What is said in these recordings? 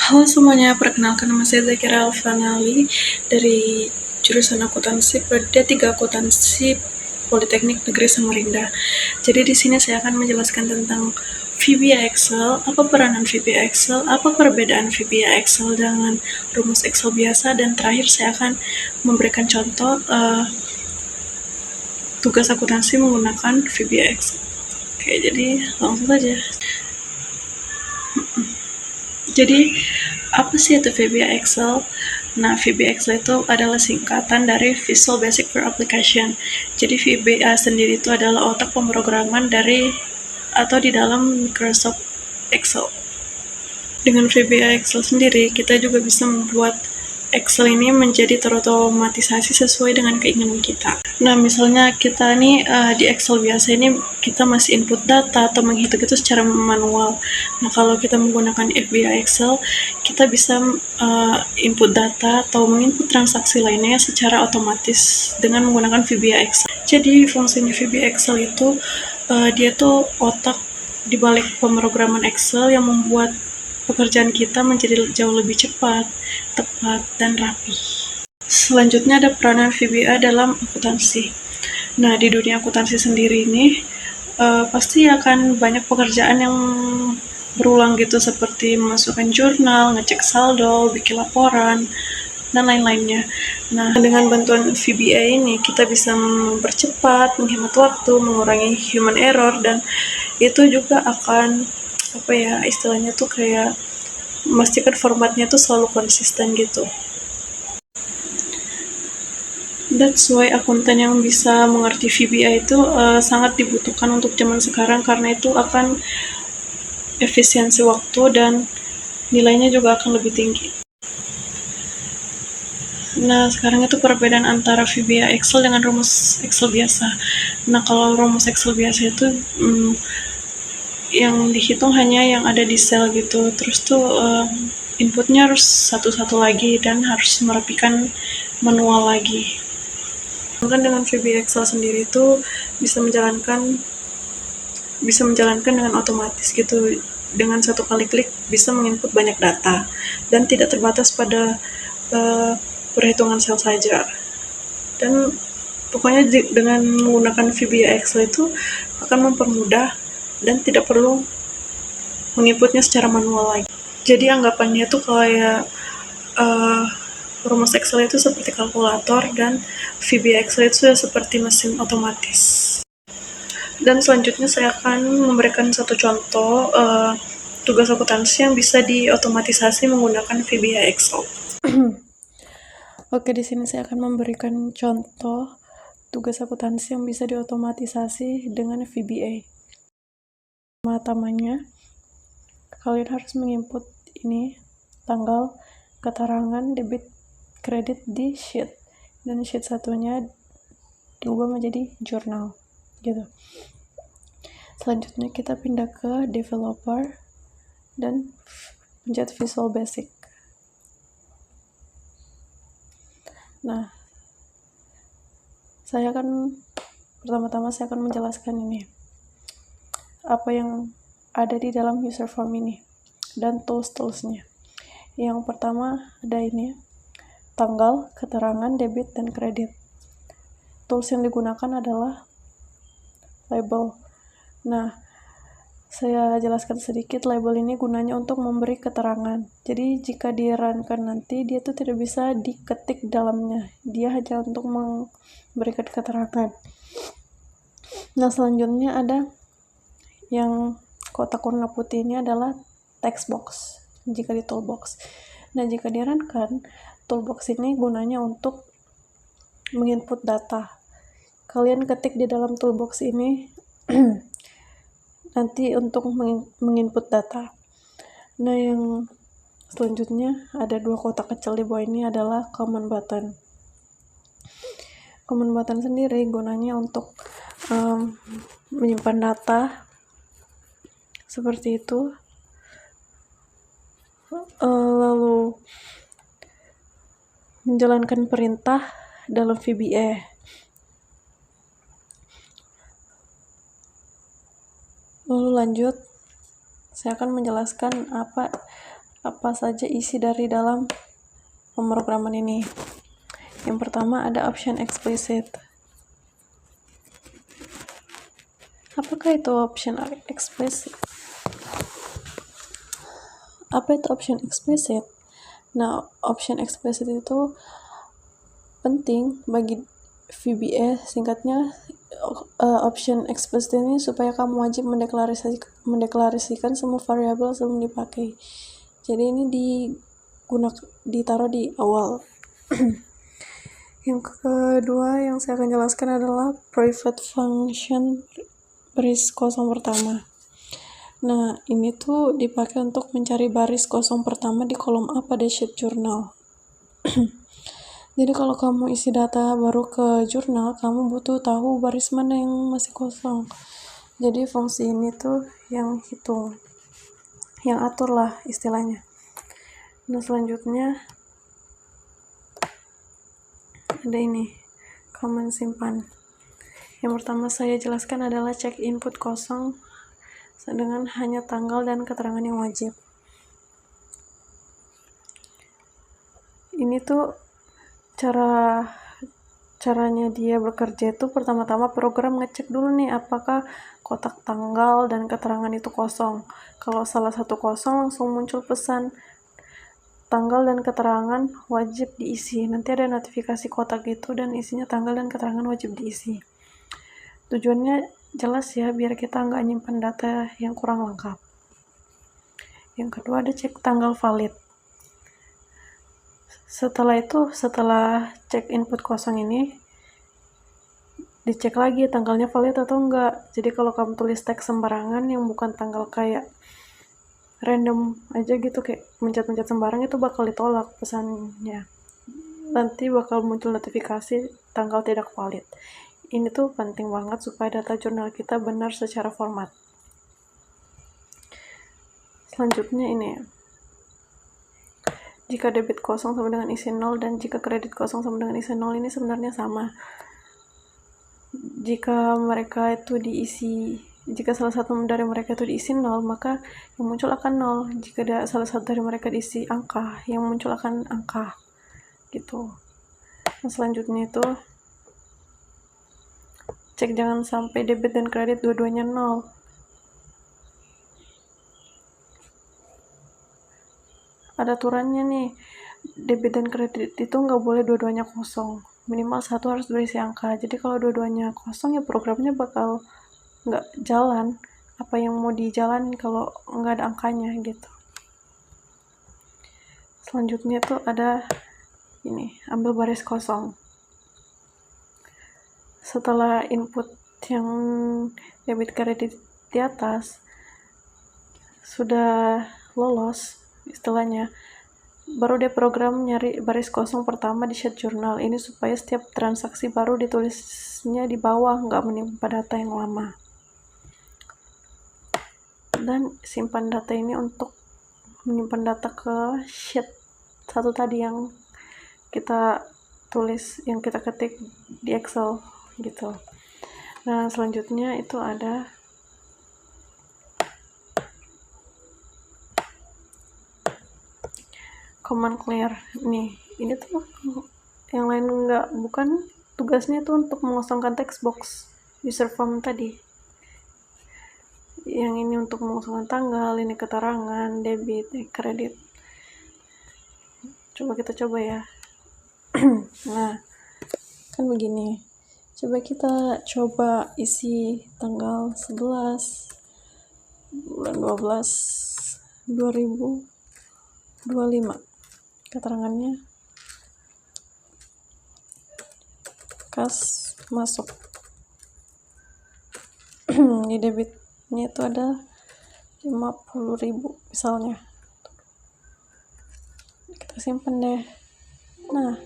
Halo semuanya, perkenalkan nama saya Zakira Alfanali dari jurusan akuntansi D3 Akuntansi Politeknik Negeri Samarinda. Jadi di sini saya akan menjelaskan tentang VBA Excel, apa peranan VBA Excel, apa perbedaan VBA Excel dengan rumus Excel biasa, dan terakhir saya akan memberikan contoh tugas akuntansi menggunakan VBA Excel. Oke, jadi langsung saja. Jadi, apa sih itu VBA Excel? Nah, VBA Excel itu adalah singkatan dari Visual Basic for Application. Jadi, VBA sendiri itu adalah otak pemrograman dari atau di dalam Microsoft Excel. Dengan VBA Excel sendiri, kita juga bisa membuat Excel ini menjadi terotomatisasi sesuai dengan keinginan kita. Nah, misalnya kita nih di Excel biasa ini kita masih input data atau menghitung itu secara manual. Nah, kalau kita menggunakan VBA Excel, kita bisa input data atau menginput transaksi lainnya secara otomatis dengan menggunakan VBA Excel. Jadi, fungsinya VBA Excel itu dia tuh otak di balik pemrograman Excel yang membuat pekerjaan kita menjadi jauh lebih cepat, tepat, dan rapi. Selanjutnya ada peranan VBA dalam akuntansi. Nah, di dunia akuntansi sendiri ini pasti akan banyak pekerjaan yang berulang gitu, seperti memasukkan jurnal, ngecek saldo, bikin laporan, dan lain-lainnya. Nah, dengan bantuan VBA ini kita bisa mempercepat, menghemat waktu, mengurangi human error, dan itu juga akan istilahnya tuh kayak memastikan formatnya tuh selalu konsisten gitu. That's why akuntan yang bisa mengerti VBA itu sangat dibutuhkan untuk zaman sekarang, karena itu akan efisiensi waktu dan nilainya juga akan lebih tinggi. Nah, sekarang itu perbedaan antara VBA Excel dengan rumus Excel biasa. Nah, kalau rumus Excel biasa itu yang dihitung hanya yang ada di sel gitu, terus tuh inputnya harus satu-satu lagi dan harus merapikan manual lagi. Dengan VBA Excel sendiri itu bisa menjalankan dengan otomatis gitu, dengan satu kali klik bisa menginput banyak data dan tidak terbatas pada perhitungan sel saja. Dan pokoknya dengan menggunakan VBA Excel itu akan mempermudah dan tidak perlu menginputnya secara manual lagi. Jadi anggapannya tuh kayak rumus Excel itu seperti kalkulator dan VBA Excel itu seperti mesin otomatis. Dan selanjutnya saya akan memberikan satu contoh tugas akuntansi yang bisa diotomatisasi menggunakan VBA Excel. Oke, di sini saya akan memberikan contoh tugas akuntansi yang bisa diotomatisasi dengan VBA. Pertama-tamanya, kalian harus menginput ini tanggal, keterangan, debit, kredit di sheet, dan sheet satunya diubah menjadi jurnal gitu. Selanjutnya kita pindah ke developer dan pencet Visual Basic. Nah, pertama-tama saya akan menjelaskan ini apa yang ada di dalam user form ini dan tools-toolsnya. Yang pertama ada ini, tanggal, keterangan, debit, dan kredit. Tools yang digunakan adalah label. Nah, saya jelaskan sedikit, label ini gunanya untuk memberi keterangan. Jadi jika di-runkan nanti, dia tuh tidak bisa diketik dalamnya. Dia hanya untuk memberikan keterangan. Nah, selanjutnya ada yang kotak warna putih, ini adalah text box jika di toolbox. Nah, jika di-runkan, toolbox ini gunanya untuk menginput data. Kalian ketik di dalam toolbox ini nanti untuk menginput data. Nah, yang selanjutnya ada dua kotak kecil di bawah ini adalah command button. Command button sendiri gunanya untuk menyimpan data seperti itu, lalu menjalankan perintah dalam VBA. Lalu lanjut, saya akan menjelaskan apa apa saja isi dari dalam pemrograman ini. Yang pertama ada option explicit. Apakah itu option explicit? Apa itu option explicit? Nah, option explicit itu penting bagi VBA, singkatnya option explicit ini supaya kamu wajib mendeklarasikan semua variabel sebelum dipakai. Jadi ini ditaruh di awal. Yang kedua yang saya akan jelaskan adalah private function baris kosong pertama. Nah, ini tuh dipakai untuk mencari baris kosong pertama di kolom A pada sheet jurnal. Jadi kalau kamu isi data baru ke jurnal, kamu butuh tahu baris mana yang masih kosong. Jadi fungsi ini tuh yang hitung, yang atur lah istilahnya. Nah, selanjutnya ada ini, command simpan. Yang pertama saya jelaskan adalah cek input kosong dengan hanya tanggal dan keterangan yang wajib. Ini tuh caranya dia bekerja itu pertama-tama program ngecek dulu nih apakah kotak tanggal dan keterangan itu kosong. Kalau salah satu kosong langsung muncul pesan tanggal dan keterangan wajib diisi. Nanti ada notifikasi kotak itu dan isinya tanggal dan keterangan wajib diisi. Tujuannya jelas ya, biar kita nggak nyimpan data yang kurang lengkap. Yang kedua ada cek tanggal valid. Setelah cek input kosong ini, dicek lagi tanggalnya valid atau enggak. Jadi kalau kamu tulis teks sembarangan yang bukan tanggal kayak random aja gitu, kayak mencet-mencet sembarang, itu bakal ditolak pesannya. Nanti bakal muncul notifikasi tanggal tidak valid. Ini tuh penting banget supaya data jurnal kita benar secara format. Selanjutnya ini, jika debit kosong sama dengan isi 0 dan jika kredit kosong sama dengan isi 0, ini sebenarnya sama. Jika salah satu dari mereka itu diisi 0, maka yang muncul akan 0. Jika salah satu dari mereka diisi angka, yang muncul akan angka. Gitu. Nah, selanjutnya itu cek jangan sampai debit dan kredit dua-duanya 0. Ada aturannya nih, debit dan kredit itu nggak boleh dua-duanya kosong, minimal satu harus berisi angka. Jadi kalau dua-duanya kosong ya programnya bakal nggak jalan. Apa yang mau dijalanin kalau nggak ada angkanya gitu. Selanjutnya tuh ada ini, ambil baris kosong. Setelah input yang debit kredit di atas sudah lolos istilahnya, baru dia program nyari baris kosong pertama di sheet jurnal. Ini supaya setiap transaksi baru ditulisnya di bawah, nggak menimpa data yang lama. Dan simpan data ini untuk menyimpan data ke sheet satu tadi yang kita tulis, yang kita ketik di Excel gitu. Nah, selanjutnya itu ada command clear. Nih, ini tuh yang lain bukan tugasnya tuh untuk mengosongkan text box user form tadi. Yang ini untuk mengosongkan tanggal, ini keterangan, debit, kredit. Coba kita coba ya. Nah, kan begini. Coba kita isi tanggal 11 bulan 12 2025. Keterangannya kas masuk. Di debitnya itu ada 50.000 misalnya. Kita simpan deh. Nah,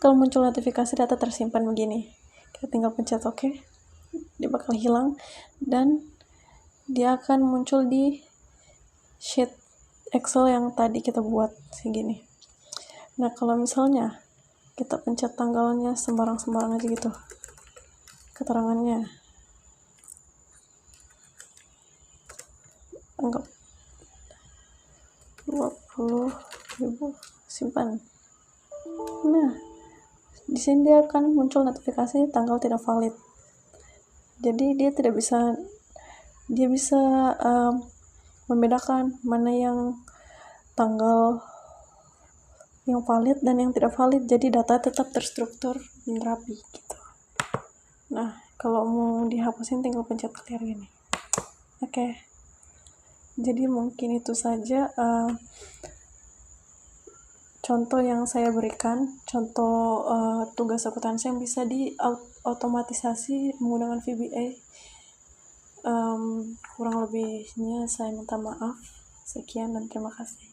kalau muncul notifikasi data tersimpan begini, kita tinggal pencet OK, dia bakal hilang dan dia akan muncul di sheet Excel yang tadi kita buat segini. Nah, kalau misalnya kita pencet tanggalnya sembarang-sembarang aja gitu, keterangannya anggap 20.000 simpan. Nah, di sini dia akan muncul notifikasi tanggal tidak valid. Jadi dia bisa membedakan mana yang tanggal yang valid dan yang tidak valid. Jadi data tetap terstruktur dan rapi gitu. Nah, kalau mau dihapusin tinggal pencet clear gini. Oke. Jadi mungkin itu saja contoh yang saya berikan, contoh tugas akuntansi yang bisa diautomatisasi menggunakan VBA. Kurang lebihnya saya minta maaf. Sekian dan terima kasih.